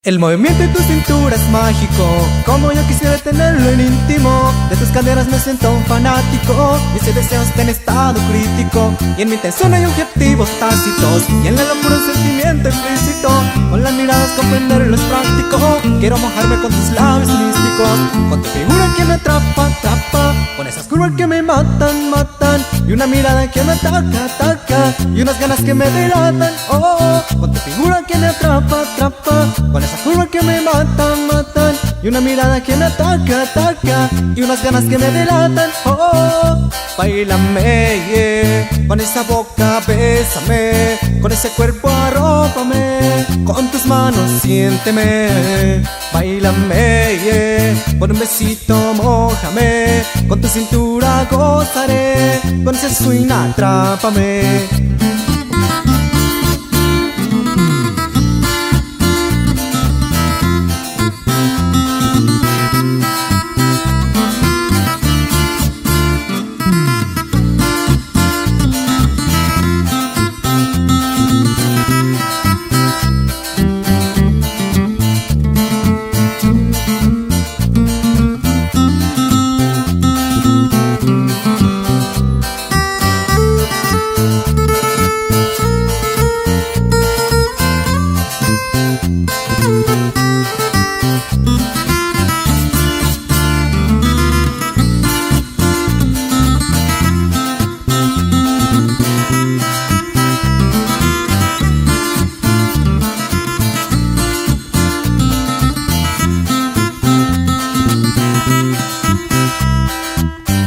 El movimiento de tu cintura es mágico, como yo quisiera tenerlo en íntimo. De tus caderas me siento un fanático, mis deseos en estado crítico. Y en mi intención hay objetivos tácitos, y en la locura un sentimiento implícito. Con las miradas comprenderlo es práctico, quiero mojarme con tus labios místicos. Con tu figura que me atrapa, atrapa, con esas curvas que me matan, matan. Y una mirada que me ataca, ataca, y unas ganas que me delatan, oh. Con tu figura que me atrapa, atrapa, con esas curvas que me matan, matan. Y una mirada que me ataca, ataca, y unas ganas que me delatan, oh. Báilame, yeah, con esa boca bésame, con ese cuerpo arrópame, con tus manos siénteme. Báilame, yeah, con un besito mójame, con tu cintura gozaré, con ese swing atrápame.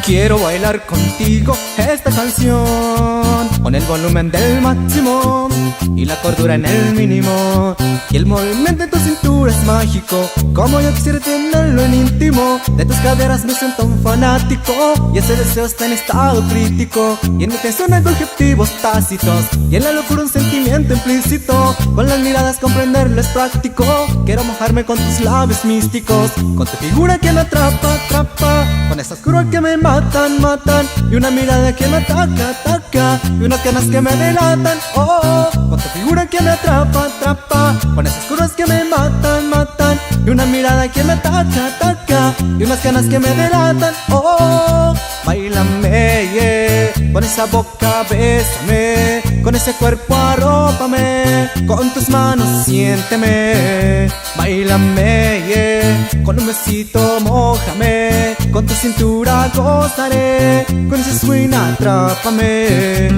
Quiero bailar contigo esta canción con el volumen del máximo y la cordura en el mínimo. Y el movimiento de tu cintura es mágico, como yo quisiera tenerlo en íntimo. De tus caderas me siento un fanático, y ese deseo está en estado crítico. Y en mi intención hay objetivos tácitos, y en la locura un sentimiento implícito. Con las miradas comprenderlo es práctico, quiero mojarme con tus labios místicos. Con tu figura que me atrapa, atrapa, con esas curvas que me matan, matan. Y una mirada que me ataca, ataca, y unas ganas que me delatan, oh. Con tu figura que me atrapa, atrapa, con esas curvas que me matan, matan. Y una mirada que me ataca, ataca, y unas ganas que me delatan, oh. Báilame, yeah, con esa boca bésame, con ese cuerpo arrópame, con tus manos siénteme. Báilame, yeah, con un besito mójame, con tu cintura gozaré, con ese swing atrápame.